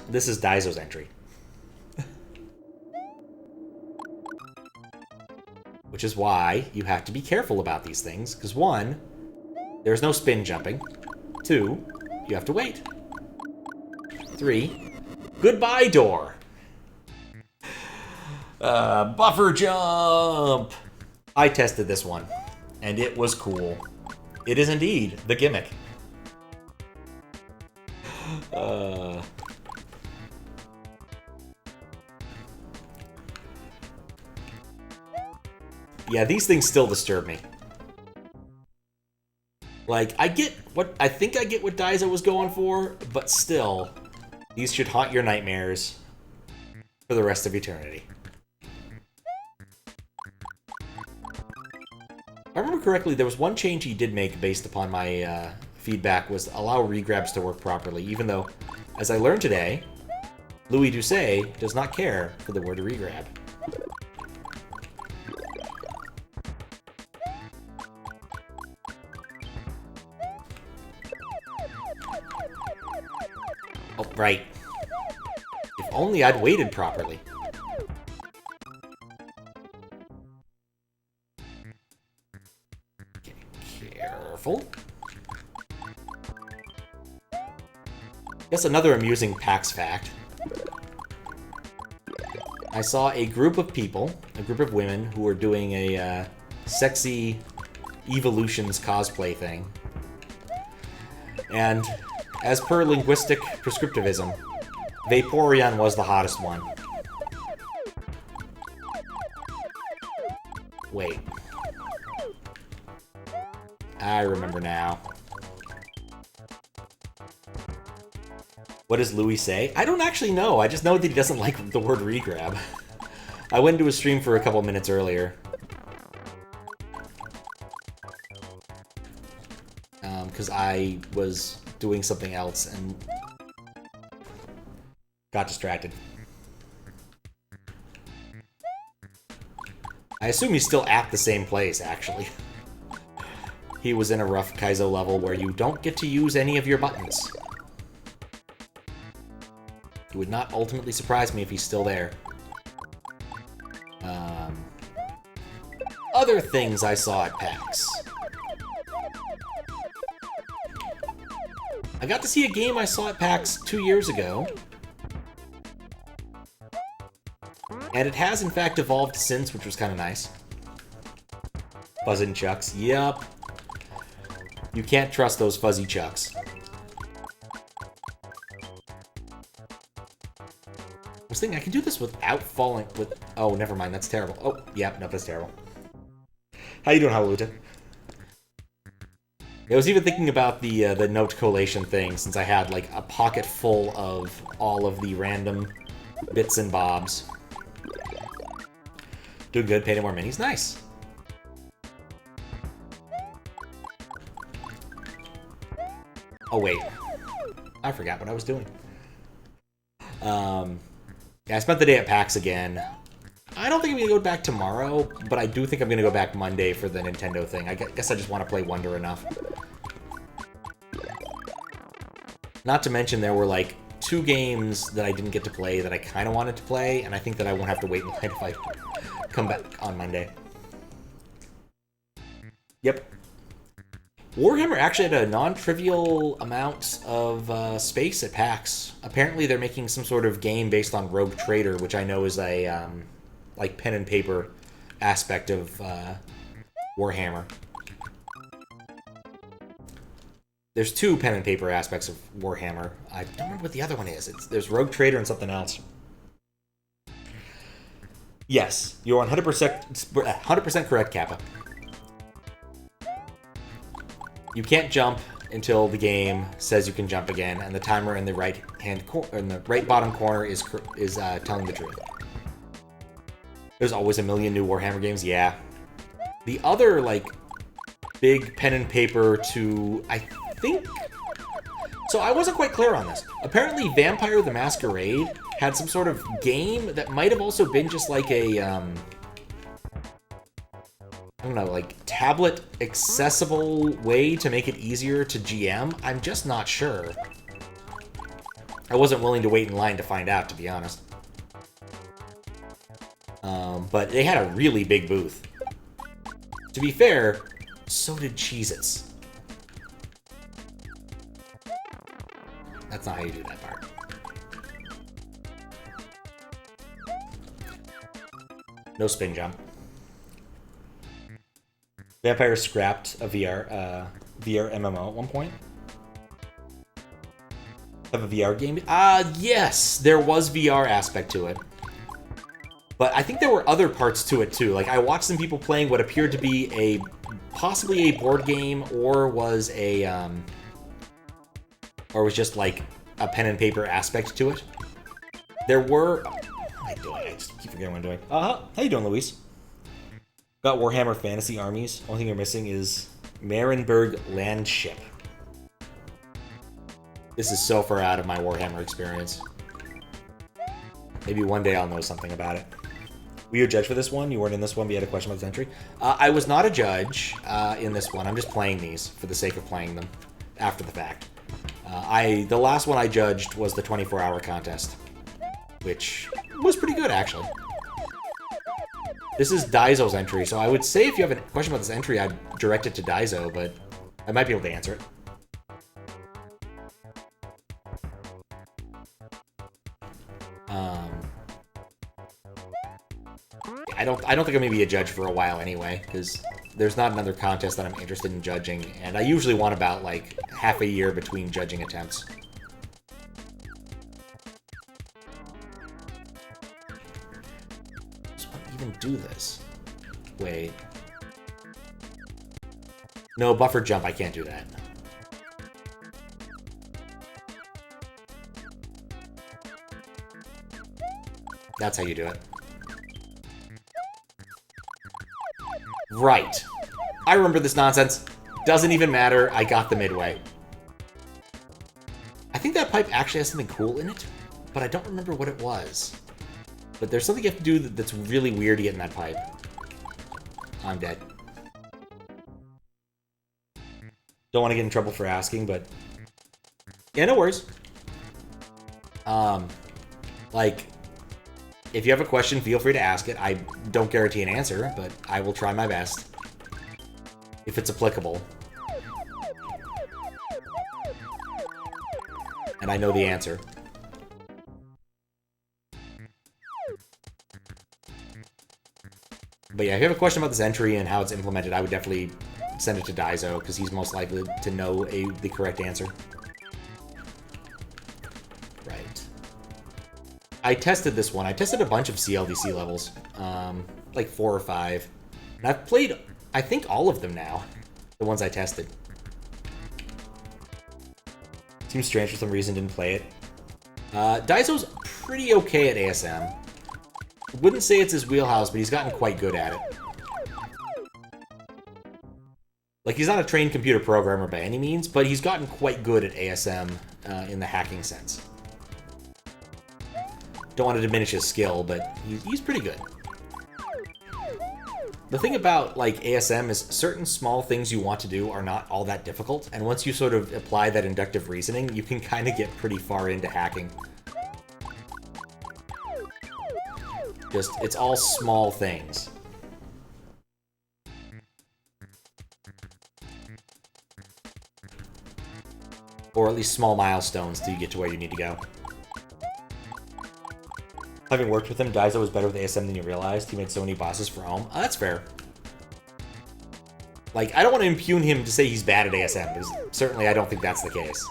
This is Daizo's entry. Which is why you have to be careful about these things, because 1, there's no spin jumping. 2, you have to wait. 3, goodbye door. Buffer jump. I tested this one, and it was cool. It is indeed the gimmick. Yeah, these things still disturb me. Like, I think I get what Daizo was going for, but still, these should haunt your nightmares for the rest of eternity. If I remember correctly, there was one change he did make based upon my feedback, was allow regrabs to work properly, even though, as I learned today, Louis Doucet does not care for the word regrab. Oh, right. If only I'd waited properly. Careful. Guess another amusing PAX fact. I saw a group of people, a group of women, who were doing a sexy Evolutions cosplay thing. And as per linguistic prescriptivism, Vaporeon was the hottest one. Wait. I remember now. What does Louis say? I don't actually know. I just know that he doesn't like the word regrab. I went to his stream for a couple minutes earlier. Because I was doing something else and got distracted. I assume he's still at the same place, actually. He was in a rough Kaizo level where you don't get to use any of your buttons. It would not ultimately surprise me if he's still there. Other things I saw at PAX. I got to see a game I saw at PAX 2 years ago. And it has, in fact, evolved since, which was kind of nice. Fuzzin' Chucks. Yup. You can't trust those fuzzy chucks. I was thinking I can do this without falling with... Oh, never mind. That's terrible. Oh, yeah. No, that's terrible. How you doing, Hallelujah? I was even thinking about the note collation thing, since I had, like, a pocket full of all of the random bits and bobs. Doing good, painting more minis. Nice. Oh, wait. I forgot what I was doing. Yeah, I spent the day at PAX again. I don't think I'm going to go back tomorrow, but I do think I'm going to go back Monday for the Nintendo thing. I guess I just want to play Wonder enough. Not to mention there were, like, 2 games that I didn't get to play that I kind of wanted to play, and I think that I won't have to wait in line if I come back on Monday. Yep. Warhammer actually had a non-trivial amount of space at PAX. Apparently they're making some sort of game based on Rogue Trader, which I know is a, like, pen and paper aspect of Warhammer. There's 2 pen and paper aspects of Warhammer. I don't remember what the other one is. There's Rogue Trader and something else. Yes, you're 100% correct, Kappa. You can't jump until the game says you can jump again, and the timer in the right bottom corner is telling the truth. There's always a million new Warhammer games, yeah. The other, like, big pen and paper to, I think... So I wasn't quite clear on this. Apparently Vampire the Masquerade had some sort of game that might have also been just like a, I don't know, like, tablet accessible way to make it easier to GM. I'm just not sure. I wasn't willing to wait in line to find out, to be honest. But they had a really big booth. To be fair, so did Cheez-Its. That's not how you do that part. No spin jump. Vampire scrapped a VR MMO at one point. Have a VR game? Yes, there was VR aspect to it. But I think there were other parts to it too. Like I watched some people playing what appeared to be possibly a board game, or was just like a pen and paper aspect to it. There were. What am I doing? I just keep forgetting what I'm doing. How you doing, Luis? Got Warhammer Fantasy Armies. Only thing you're missing is Marienburg Landship. This is so far out of my Warhammer experience. Maybe one day I'll know something about it. Were you a judge for this one? You weren't in this one, but you had a question about this entry? I was not a judge in this one. I'm just playing these for the sake of playing them after the fact. The last one I judged was the 24-hour contest, which was pretty good, actually. This is Daizo's entry, so I would say if you have a question about this entry, I'd direct it to Daizo, but I might be able to answer it. I don't think I'm gonna be a judge for a while anyway, because there's not another contest that I'm interested in judging, and I usually want about like half a year between judging attempts. Does one even do this? Wait. No, buffer jump, I can't do that. That's how you do it. Right. I remember this nonsense. Doesn't even matter. I got the midway. I think that pipe actually has something cool in it, but I don't remember what it was. But there's something you have to do that's really weird to get in that pipe. I'm dead. Don't want to get in trouble for asking, but... yeah, no worries. Like... if you have a question, feel free to ask it. I don't guarantee an answer, but I will try my best. If it's applicable. And I know the answer. But yeah, if you have a question about this entry and how it's implemented, I would definitely send it to Daizo, because he's most likely to know the correct answer. I tested this one. I tested a bunch of CLDC levels, like 4 or 5. And I've played, I think, all of them now, the ones I tested. Seems strange for some reason, didn't play it. Daizo's pretty okay at ASM. Wouldn't say it's his wheelhouse, but he's gotten quite good at it. Like, he's not a trained computer programmer by any means, but he's gotten quite good at ASM in the hacking sense. Don't want to diminish his skill, but he's pretty good. The thing about, like, ASM is certain small things you want to do are not all that difficult, and once you sort of apply that inductive reasoning, you can kind of get pretty far into hacking. Just, it's all small things. Or at least small milestones till you get to where you need to go. Having worked with him, Daizo was better with ASM than you realized. He made so many bosses for Ohm. Oh, that's fair. Like, I don't want to impugn him to say he's bad at ASM, because certainly I don't think that's the case.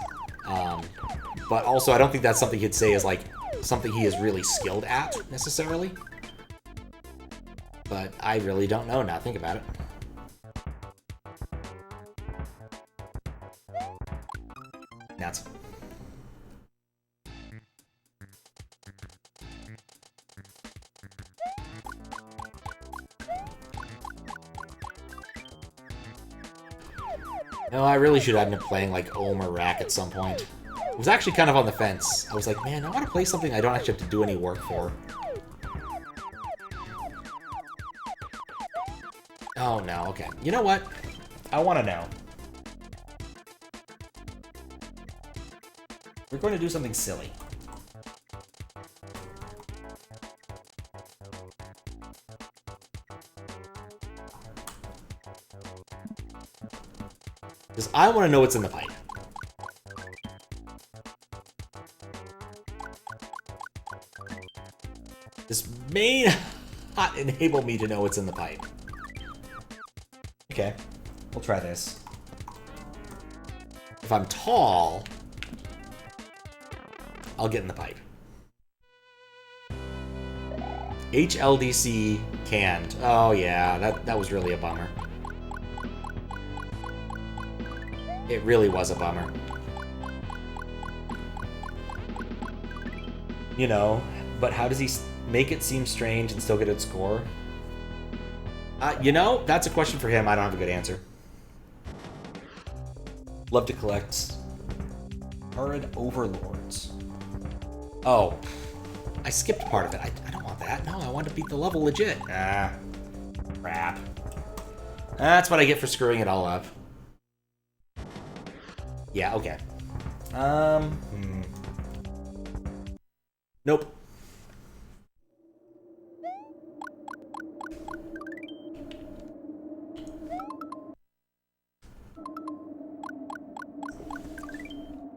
But also, I don't think that's something he'd say is, like, something he is really skilled at, necessarily. But I really don't know now. Think about it. Nuts. No, I really should have been playing like Ohm or Rack at some point. I was actually kind of on the fence. I was like, man, I want to play something I don't actually have to do any work for. Oh, no, okay. You know what? I want to know. We're going to do something silly. Because I want to know what's in the pipe. This may not enable me to know what's in the pipe. Okay, we'll try this. If I'm tall, I'll get in the pipe. HLDC canned. Oh yeah, that was really a bummer. It really was a bummer. You know, but how does he make it seem strange and still get a score? You know, that's a question for him. I don't have a good answer. Love to collect Horrid Overlords. Oh, I skipped part of it. I don't want that. No, I want to beat the level legit. Ah, crap. That's what I get for screwing it all up. Yeah, okay. Nope.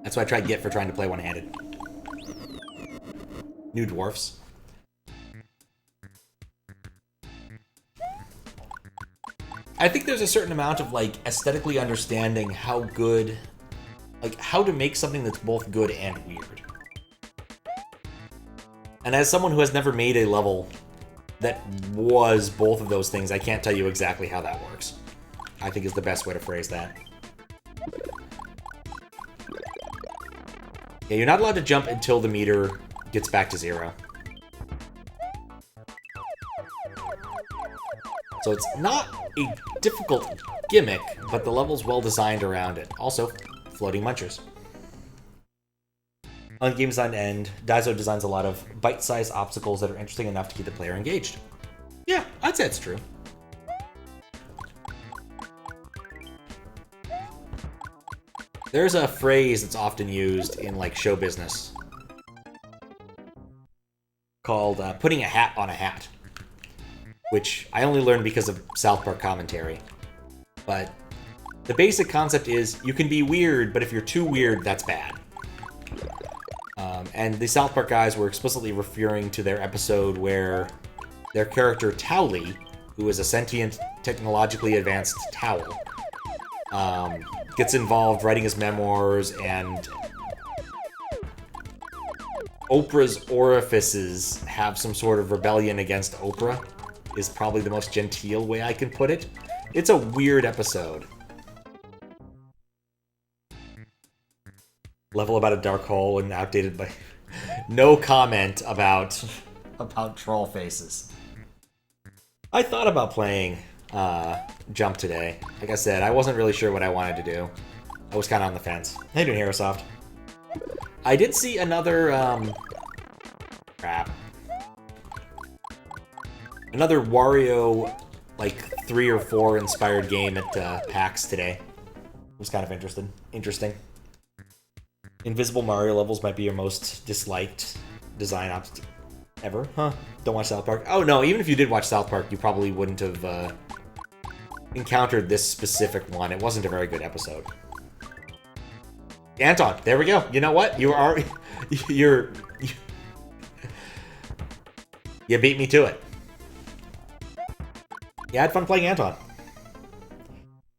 That's what I tried to get for trying to play one-handed. New dwarfs. I think there's a certain amount of, like, aesthetically understanding how good... Like, how to make something that's both good and weird. And as someone who has never made a level that was both of those things, I can't tell you exactly how that works. I think is the best way to phrase that. Yeah, you're not allowed to jump until the meter gets back to 0. So it's not a difficult gimmick, but the level's well designed around it. Also, floating munchers. On Game Design End, Daizo designs a lot of bite-sized obstacles that are interesting enough to keep the player engaged. Yeah, I'd say it's true. There's a phrase that's often used in, like, show business called putting a hat on a hat, which I only learned because of South Park commentary. But the basic concept is you can be weird, but if you're too weird, that's bad. And the South Park guys were explicitly referring to their episode where their character Towley, who is a sentient, technologically advanced towel, gets involved writing his memoirs, and Oprah's orifices have some sort of rebellion against Oprah, is probably the most genteel way I can put it. It's a weird episode. Level about a dark hole and outdated by... No comment about troll faces. I thought about playing Jump today. Like I said, I wasn't really sure what I wanted to do. I was kind of on the fence. How you doing, Aerosoft? I did see another, crap. Another Wario, like, 3 or 4 inspired game at PAX today. It was kind of interesting. Invisible Mario levels might be your most disliked design ever. Huh? Don't watch South Park? Oh no, even if you did watch South Park, you probably wouldn't have encountered this specific one. It wasn't a very good episode. Anton, there we go. You know what? You beat me to it. Yeah, I had fun playing Anton.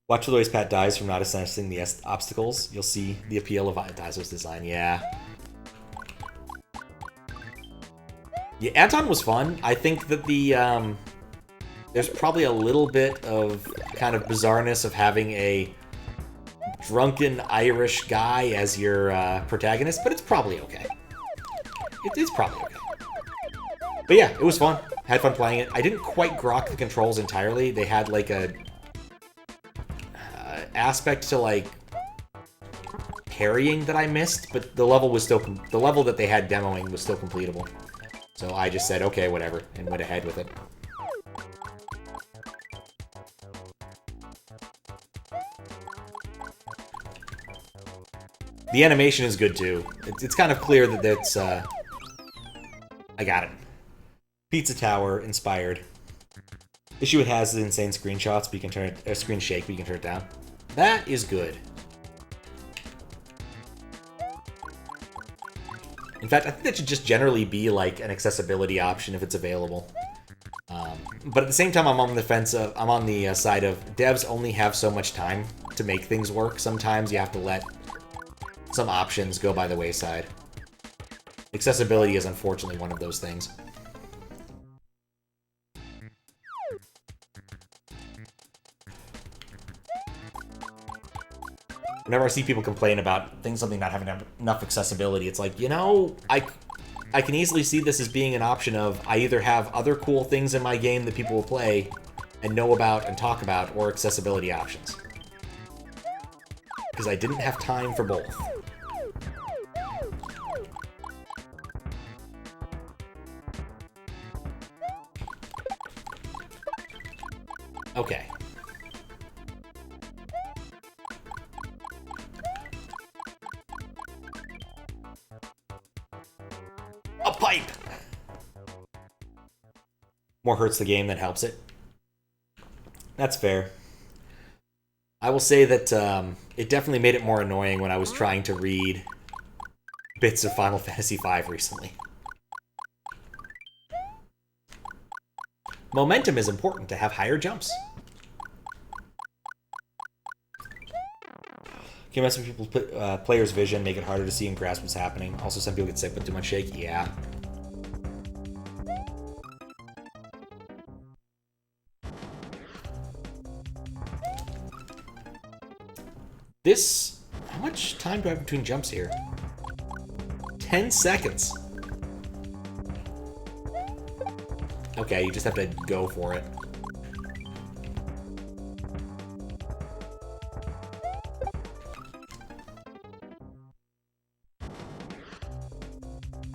Watch the ways Pat dies from not assessing the obstacles. You'll see the appeal of Daizo's design. Yeah. Yeah, Anton was fun. I think that the, there's probably a little bit of kind of bizarreness of having a drunken Irish guy as your protagonist, but it's probably okay. It's probably okay. But yeah, it was fun. Had fun playing it. I didn't quite grok the controls entirely. They had like a aspect to like parrying that I missed, but the level was still the level that they had demoing was still completable. So I just said okay, whatever, and went ahead with it. The animation is good too. It's kind of clear that it's I got it. Pizza Tower inspired. Issue it has is insane screenshots, but you can turn it screen shake, but you can turn it down. That is good. In fact, I think that should just generally be like an accessibility option if it's available. But at the same time, I'm on the fence of, I'm on the side of devs only have so much time to make things work. Sometimes you have to let some options go by the wayside. Accessibility is unfortunately one of those things. Whenever I see people complain about something not having enough accessibility, it's like, you know, I can easily see this as being an option of I either have other cool things in my game that people will play and know about and talk about, or accessibility options. Because I didn't have time for both. Okay. A pipe! More hurts the game than helps it. That's fair. I will say that it definitely made it more annoying when I was trying to read bits of Final Fantasy V recently. Momentum is important to have higher jumps. Can mess with people's players' vision, make it harder to see and grasp what's happening. Also, some people get sick with too much shake. Yeah. This... How much time do I have between jumps here? 10 seconds. Okay, you just have to go for it.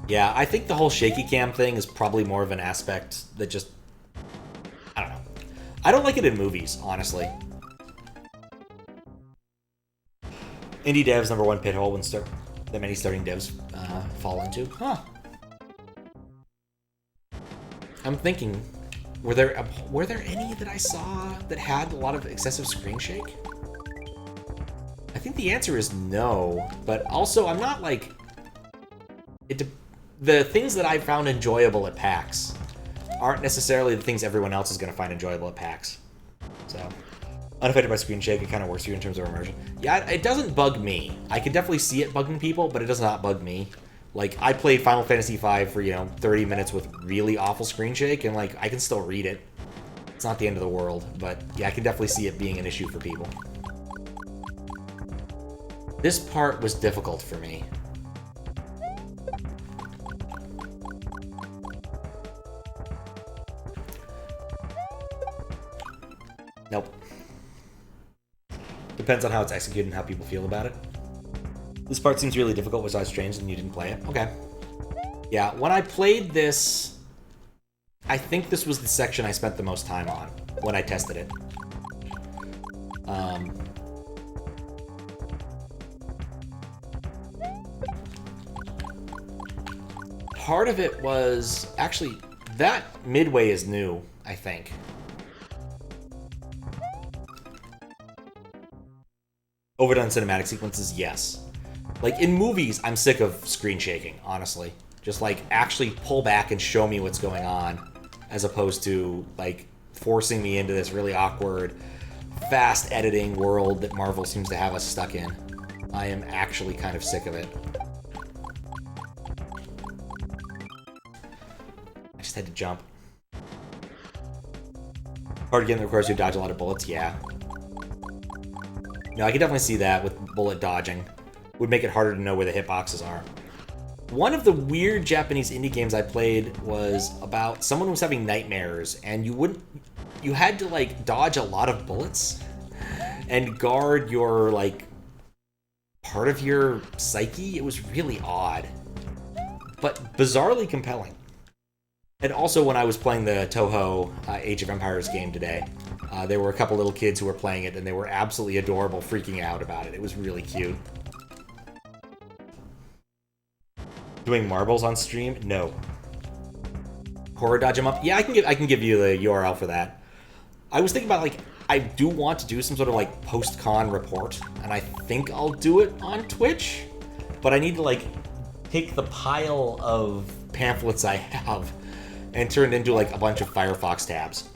Yeah, I think the whole shaky cam thing is probably more of an aspect that just... I don't know. I don't like it in movies, honestly. Indie devs #1 pit hole when that many starting devs fall into. Huh. I'm thinking, were there any that I saw that had a lot of excessive screen shake? I think the answer is no, but also I'm not like... The things that I found enjoyable at PAX aren't necessarily the things everyone else is going to find enjoyable at PAX. So, unaffected by screen shake, it kind of works for you in terms of immersion. Yeah, it doesn't bug me. I can definitely see it bugging people, but it does not bug me. Like, I played Final Fantasy V for, 30 minutes with really awful screen shake, and, like, I can still read it. It's not the end of the world, but, yeah, I can definitely see it being an issue for people. This part was difficult for me. Nope. Depends on how it's executed and how people feel about it. This part seems really difficult, which I was strange and you didn't play it. Okay. Yeah, when I played this, I think this was the section I spent the most time on when I tested it. Part of it was... Actually, that midway is new, I think. Overdone cinematic sequences, yes. Like, in movies, I'm sick of screen shaking, honestly. Just, like, actually pull back and show me what's going on, as opposed to, like, forcing me into this really awkward, fast editing world that Marvel seems to have us stuck in. I am actually kind of sick of it. I just had to jump. Hard again, of course, you dodge a lot of bullets, yeah. No, I can definitely see that with bullet dodging. Would make it harder to know where the hitboxes are. One of the weird Japanese indie games I played was about someone who was having nightmares, and you had to, like, dodge a lot of bullets and guard your, like, part of your psyche. It was really odd, but bizarrely compelling. And also, when I was playing the Toho Age of Empires game today, there were a couple little kids who were playing it, and they were absolutely adorable, freaking out about it. It was really cute. Doing marbles on stream? No. Horror dodge 'em up? Yeah, I can give you the URL for that. I was thinking about, like, I do want to do some sort of, like, post-con report, and I think I'll do it on Twitch, but I need to, like, take the pile of pamphlets I have and turn it into like a bunch of Firefox tabs.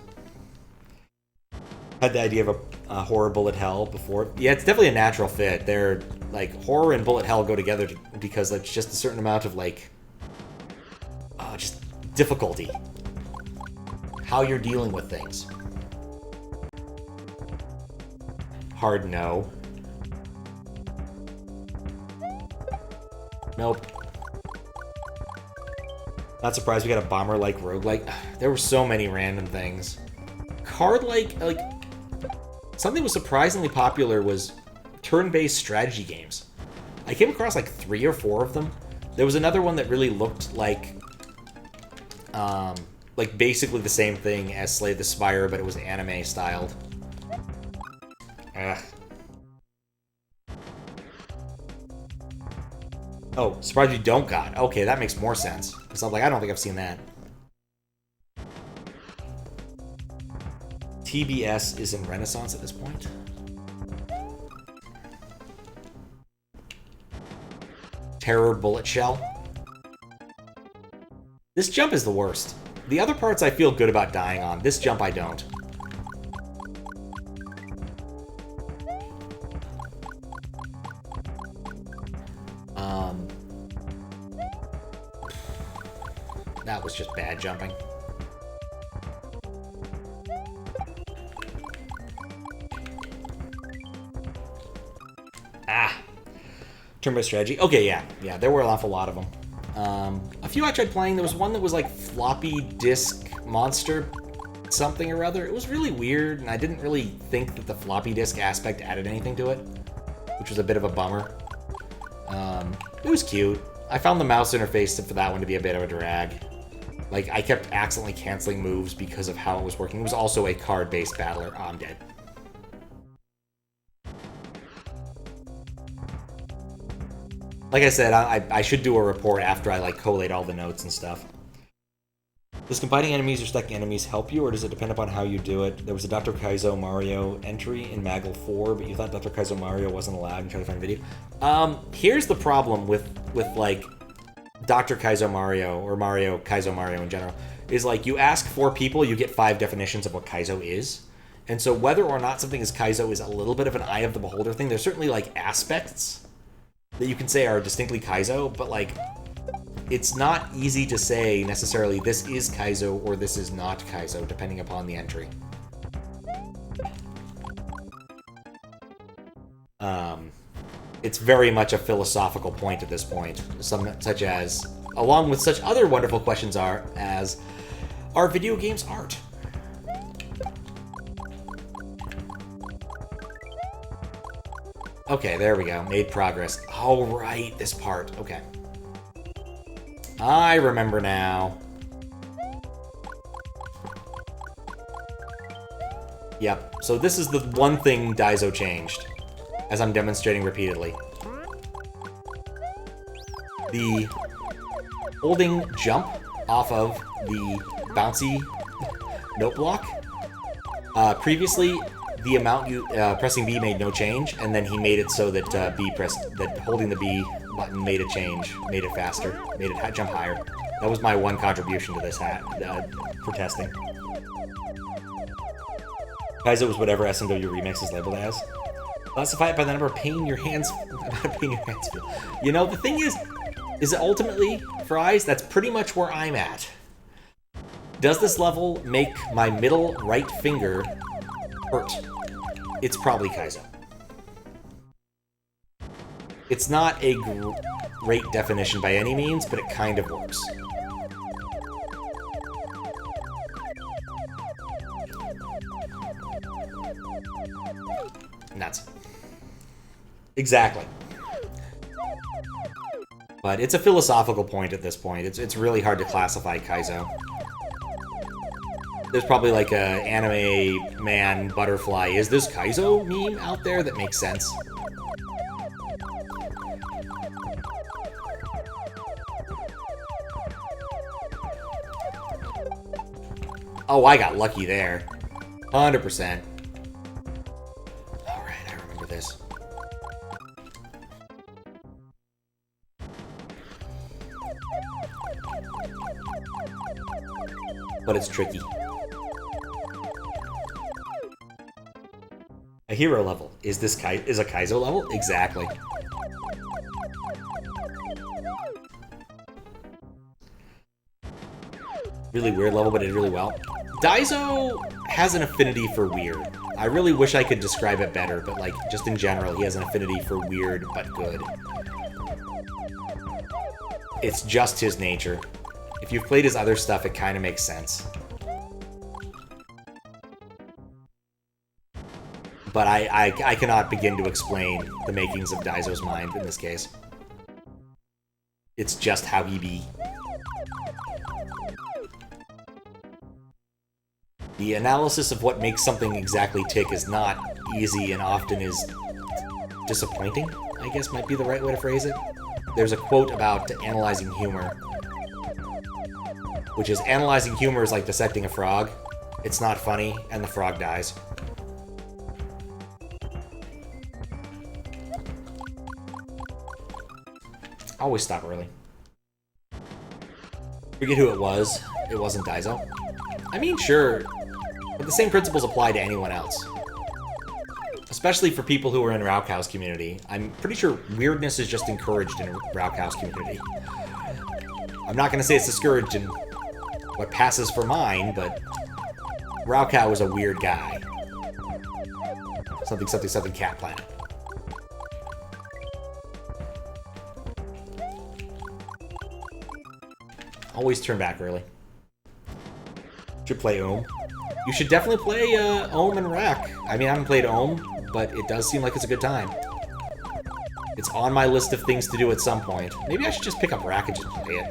Had the idea of a horror bullet hell before. Yeah, it's definitely a natural fit. They're like horror and bullet hell go together because it's just a certain amount of like just difficulty. How you're dealing with things. Hard no. Nope. Not surprised we got a bomber-like roguelike. There were so many random things. Card-like, like, something was surprisingly popular was turn-based strategy games. I came across like 3 or 4 of them. There was another one that really looked like basically the same thing as Slay the Spire, but it was anime-styled. Ugh. Oh, surprised you don't got. Okay, that makes more sense. Because I'm like, I don't think I've seen that. TBS is in Renaissance at this point. Terror Bullet Shell. This jump is the worst. The other parts I feel good about dying on. This jump I don't. That was just bad jumping. Turn-based strategy. Okay, yeah, there were an awful lot of them. A few I tried playing. There was one that was like floppy disk monster something or other. It was really weird, and I didn't really think that the floppy disk aspect added anything to it, which was a bit of a bummer. It was cute. I found the mouse interface for that one to be a bit of a drag. Like, I kept accidentally canceling moves because of how it was working. It was also a card-based battler. Oh, I'm dead. Like I said, I should do a report after I, like, collate all the notes and stuff. Does combining enemies or stacking enemies help you, or does it depend upon how you do it? There was a Dr. Kaizo Mario entry in Maggle 4, but you thought Dr. Kaizo Mario wasn't allowed and tried to find a video. Here's the problem with like, Dr. Kaizo Mario, or Kaizo Mario in general, is like, you ask 4 people, you get 5 definitions of what Kaizo is. And so whether or not something is Kaizo is a little bit of an eye of the beholder thing. There's certainly, like, aspects that you can say are distinctly Kaizo, but, like, it's not easy to say necessarily this is Kaizo or this is not Kaizo, depending upon the entry. It's very much a philosophical point at this point, such as, along with such other wonderful questions are video games art? Okay, there we go. Made progress. Oh, right, this part. Okay. I remember now. Yep, so this is the one thing Daizo changed, as I'm demonstrating repeatedly. The holding jump off of the bouncy note block. Previously, the amount you pressing B made no change, and then he made it so that holding the B button made a change, made it faster, made it jump higher. That was my one contribution to this for testing. Kaizo was whatever SMW Remix is labeled as. Classify it by the number of pain your hands feel. You know, the thing is it ultimately, Fries, that's pretty much where I'm at. Does this level make my middle right finger hurt? It's probably Kaizo. It's not a great definition by any means, but it kind of works. Nuts. Exactly. But it's a philosophical point at this point. It's really hard to classify Kaizo. There's probably like a anime man butterfly. Is this Kaizo meme out there that makes sense? Oh, I got lucky there. 100%. Alright, I remember this. But it's tricky. A hero level. Is this is a Kaizo level? Exactly. Really weird level, but it did really well. Daizo has an affinity for weird. I really wish I could describe it better, but like, just in general, he has an affinity for weird but good. It's just his nature. If you've played his other stuff, it kind of makes sense. But I cannot begin to explain the makings of Daizo's mind in this case. It's just how he be. The analysis of what makes something exactly tick is not easy and often is disappointing, I guess might be the right way to phrase it. There's a quote about analyzing humor, which is analyzing humor is like dissecting a frog. It's not funny, and the frog dies. Always stop early. Forget who it was. It wasn't Daizo. I mean, sure, but the same principles apply to anyone else. Especially for people who are in Raukau's community. I'm pretty sure weirdness is just encouraged in Raukau's community. I'm not going to say it's discouraged in what passes for mine, but Raukau is a weird guy. Something, something, something, cat planet. Always turn back early. Should play Ohm. You should definitely play Ohm and Rack. I mean, I haven't played Ohm, but it does seem like it's a good time. It's on my list of things to do at some point. Maybe I should just pick up Rack and just play it.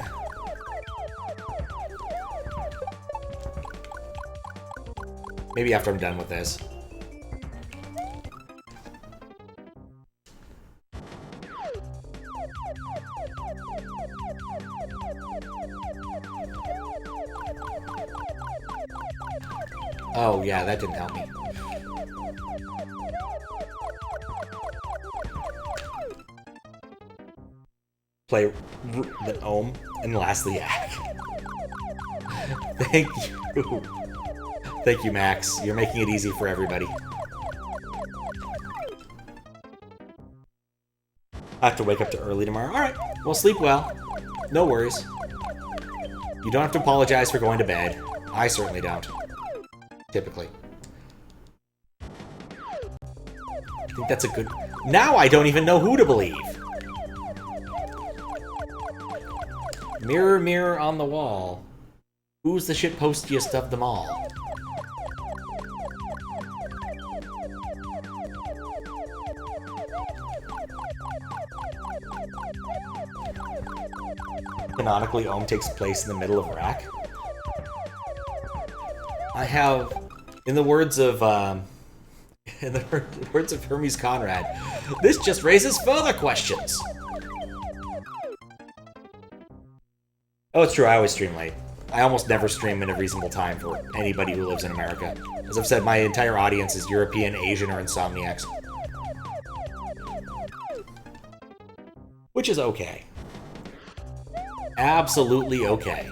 Maybe after I'm done with this. Oh, yeah, that didn't help me. Play the Ohm, and lastly, Yak. Thank you. Thank you, Max. You're making it easy for everybody. I have to wake up too early tomorrow. Alright, well, sleep well. No worries. You don't have to apologize for going to bed. I certainly don't. Typically. I think that's a good... Now I don't even know who to believe! Mirror, mirror on the wall. Who's the shitpostiest of them all? Canonically, Ohm takes place in the middle of Rack. I have, in the words of Hermes Conrad, this just raises further questions. Oh, it's true. I always stream late. I almost never stream in a reasonable time for anybody who lives in America. As I've said, my entire audience is European, Asian, or insomniacs. Which is okay. Absolutely okay.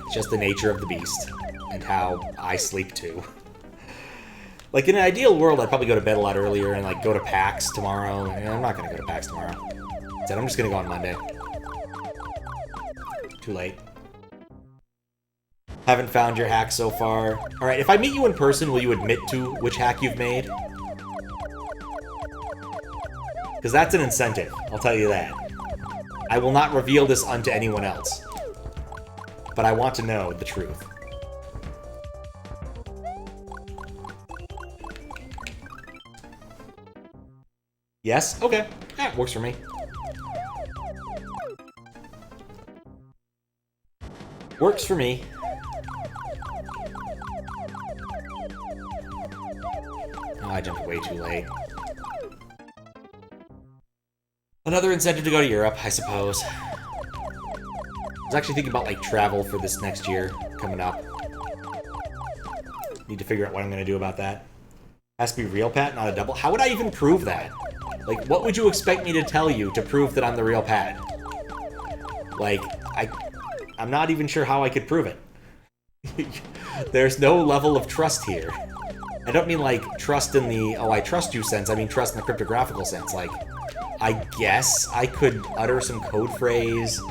It's just the nature of the beast, and how I sleep too. Like, in an ideal world, I'd probably go to bed a lot earlier and, like, go to PAX tomorrow. I'm not gonna go to PAX tomorrow. Instead, I'm just gonna go on Monday. Too late. Haven't found your hack so far. Alright, if I meet you in person, will you admit to which hack you've made? Because that's an incentive, I'll tell you that. I will not reveal this unto anyone else. But I want to know the truth. Yes? Okay. That works for me. Works for me. Oh, I jumped way too late. Another incentive to go to Europe, I suppose. I was actually thinking about, like, travel for this next year coming up. Need to figure out what I'm going to do about that. Has to be real Pat, not a double. How would I even prove that? Like, what would you expect me to tell you to prove that I'm the real Pat? Like, I'm not even sure how I could prove it. There's no level of trust here. I don't mean, like, trust in the, oh, I trust you sense. I mean trust in the cryptographical sense. Like, I guess I could utter some code phrase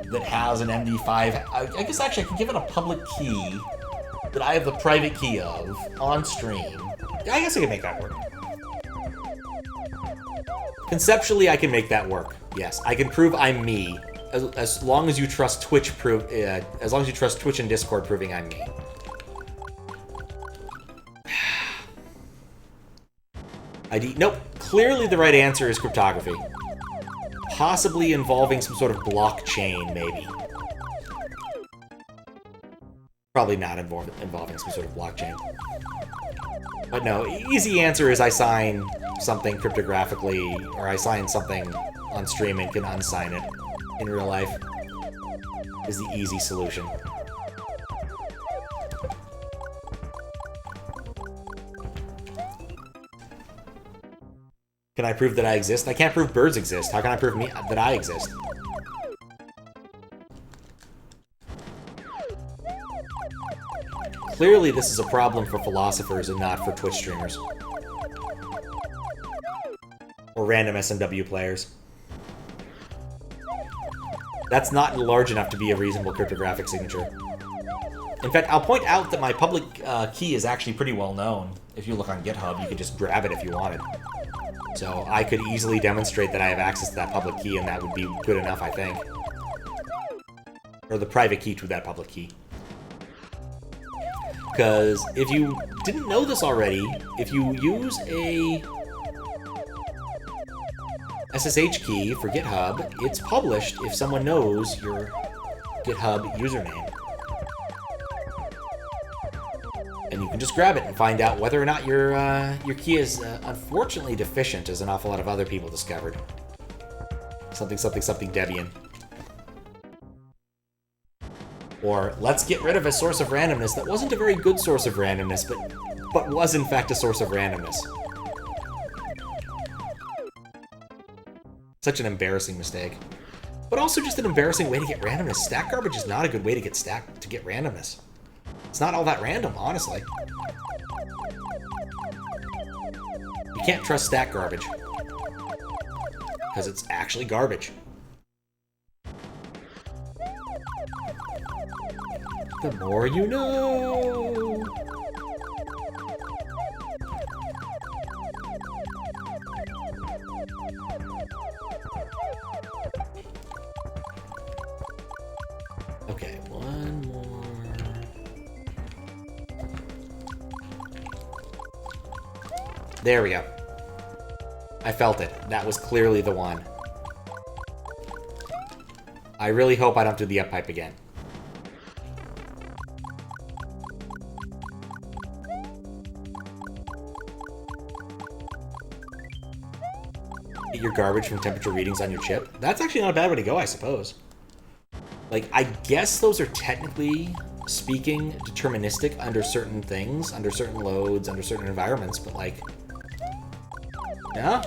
that has an MD5. I guess, actually, I could give it a public key that I have the private key of on stream. I guess I can make that work. Conceptually, I can make that work. Yes, I can prove I'm me, as long as you trust Twitch. As long as you trust Twitch and Discord proving I'm me. ID. Nope. Clearly, the right answer is cryptography. Possibly involving some sort of blockchain, maybe. Probably not involving some sort of blockchain. But no, easy answer is I sign something cryptographically, or I sign something on stream and can unsign it in real life. Is the easy solution. Can I prove that I exist? I can't prove birds exist. How can I prove that I exist? Clearly, this is a problem for philosophers and not for Twitch streamers. Or random SMW players. That's not large enough to be a reasonable cryptographic signature. In fact, I'll point out that my public key is actually pretty well known. If you look on GitHub, you could just grab it if you wanted. So I could easily demonstrate that I have access to that public key, and that would be good enough, I think. Or the private key to that public key. Because if you didn't know this already, if you use a SSH key for GitHub, it's published if someone knows your GitHub username. And you can just grab it and find out whether or not your key is unfortunately deficient, as an awful lot of other people discovered. Something, something, something Debian. Or, let's get rid of a source of randomness that wasn't a very good source of randomness, but was in fact a source of randomness. Such an embarrassing mistake. But also just an embarrassing way to get randomness. Stack garbage is not a good way to get randomness. It's not all that random, honestly. You can't trust stack garbage. Because it's actually garbage. The more you know! Okay, one more. There we go. I felt it. That was clearly the one. I really hope I don't do the up pipe again. Get your garbage from temperature readings on your chip. That's actually not a bad way to go, I suppose. Like, I guess those are technically speaking deterministic under certain things, under certain loads, under certain environments, but like... Yeah?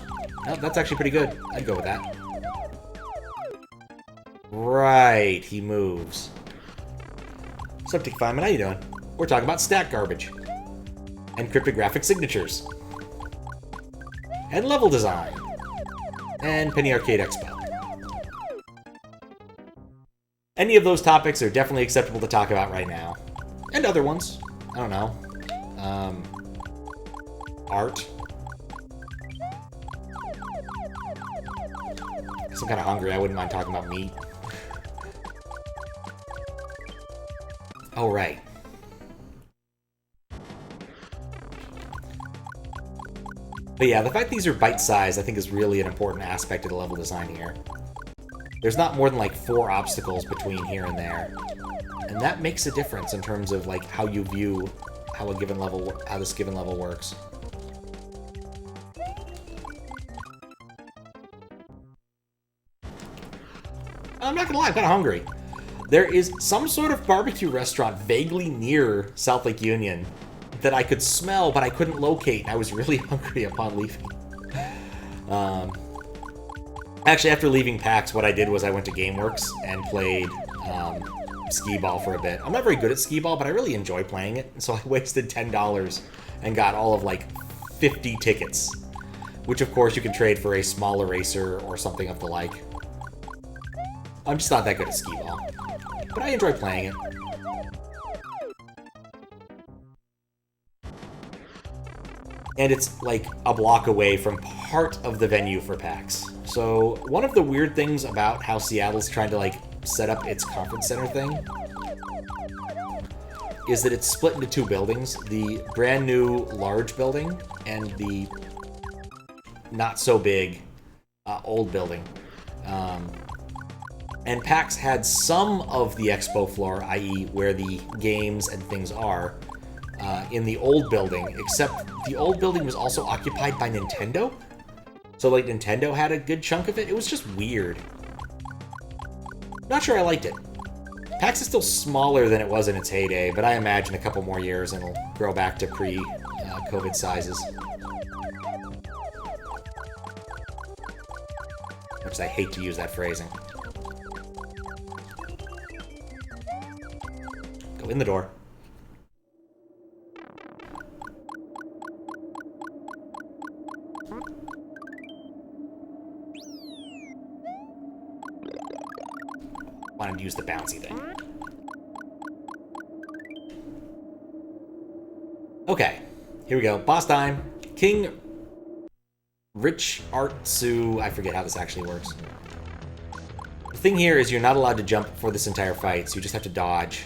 No, that's actually pretty good. I'd go with that. Right, he moves. Septic Feynman, how you doing? We're talking about stack garbage. And cryptographic signatures. And level design. And Penny Arcade Expo. Any of those topics are definitely acceptable to talk about right now. And other ones. I don't know. Art. Guess I'm kind of hungry. I wouldn't mind talking about meat. Oh, right. But yeah, the fact these are bite-sized, I think, is really an important aspect of the level design here. There's not more than like 4 obstacles between here and there. And that makes a difference in terms of like how you view how a given level, how this given level works. I'm not gonna lie, I'm kinda hungry. There is some sort of barbecue restaurant vaguely near South Lake Union that I could smell, but I couldn't locate, and I was really hungry upon leaving. Actually, after leaving PAX, what I did was I went to GameWorks and played Skee-Ball for a bit. I'm not very good at Skee-Ball, but I really enjoy playing it, so I wasted $10 and got all of, like, 50 tickets, which, of course, you can trade for a small eraser or something of the like. I'm just not that good at Skee-Ball, but I enjoy playing it. And it's like a block away from part of the venue for PAX. So one of the weird things about how Seattle's trying to like set up its conference center thing is that it's split into two buildings, the brand new large building and the not so big old building. And PAX had some of the expo floor, i.e. where the games and things are, in the old building, except the old building was also occupied by Nintendo. So, like, Nintendo had a good chunk of it. It was just weird. Not sure I liked it. PAX is still smaller than it was in its heyday, but I imagine a couple more years and it'll grow back to pre-COVID sizes. Which I hate to use that phrasing. Go in the door. Wanted to use the bouncy thing. Okay, here we go. Boss time. King Rich Artsu. I forget how this actually works. The thing here is you're not allowed to jump for this entire fight, so you just have to dodge.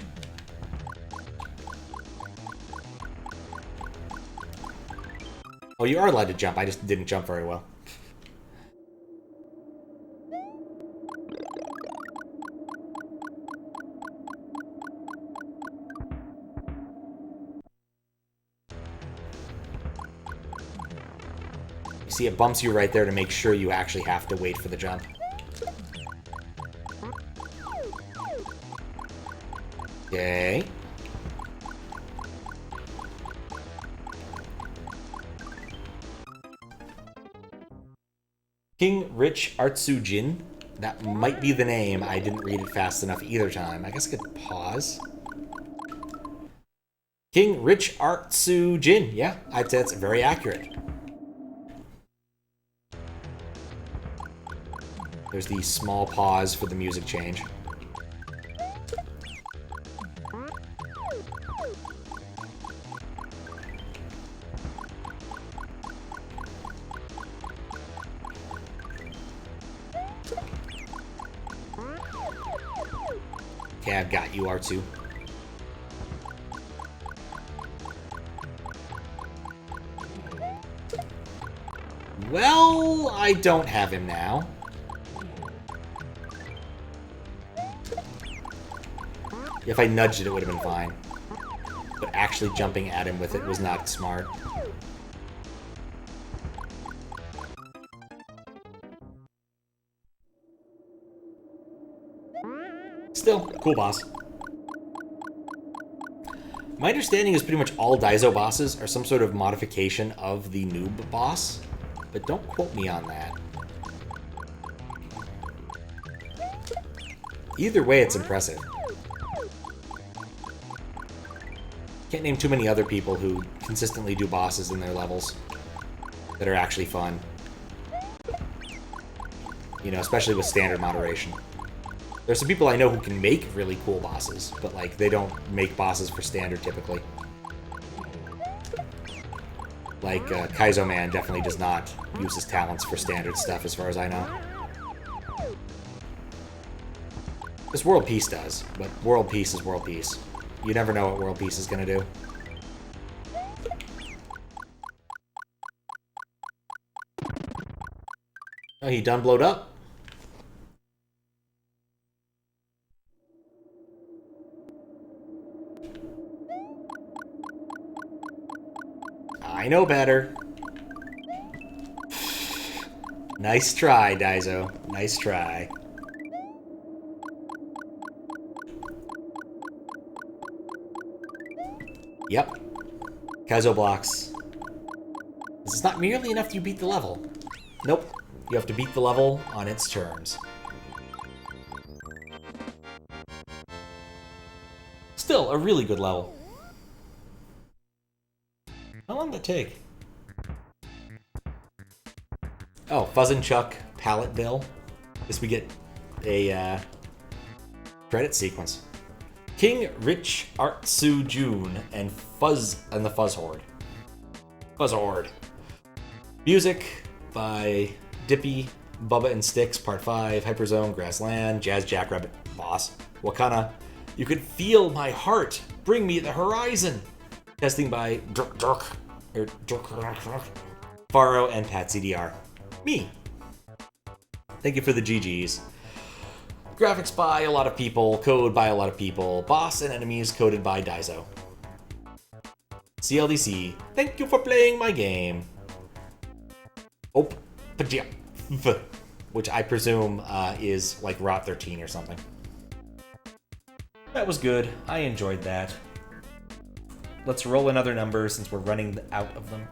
Oh, you are allowed to jump. I just didn't jump very well. See, it bumps you right there to make sure you actually have to wait for the jump. Okay. King Rich Artsujin. That might be the name. I didn't read it fast enough either time. I guess I could pause. King Rich Artsujin. Yeah, I'd say that's very accurate. There's the small pause for the music change. Okay, I've got you, R2. Well, I don't have him now. If I nudged it, it would have been fine. But actually jumping at him with it was not smart. Still, cool boss. My understanding is pretty much all Daizo bosses are some sort of modification of the noob boss, but don't quote me on that. Either way, it's impressive. Can't name too many other people who consistently do bosses in their levels that are actually fun. You know, especially with standard moderation. There's some people I know who can make really cool bosses, but, like, they don't make bosses for standard typically. Like, Kaizo Man definitely does not use his talents for standard stuff, as far as I know. This World Peace does, but World Peace is World Peace. You never know what World Peace is gonna do. Oh, he done blowed up? I know better. Nice try, Daizo. Nice try. Yep. Kazo blocks. This is not merely enough you beat the level. Nope. You have to beat the level on its terms. Still, a really good level. How long did that take? Oh, Fuzz and Chuck palette bill. Guess we get a credit sequence. King Rich Artsu June and Fuzz and the Fuzzhoard. Fuzzhoard. Music by Dippy, Bubba and Sticks, Part 5, Hyperzone, Grassland, Jazz Jackrabbit, Boss, Wakana. You can feel my heart. Bring me the horizon. Testing by Faro and Pat CDR. Me. Thank you for the GGs. Graphics by a lot of people, code by a lot of people, boss and enemies coded by Daizo. CLDC, thank you for playing my game. Oh, which I presume is like Rot 13 or something. That was good. I enjoyed that. Let's roll another number since we're running out of them.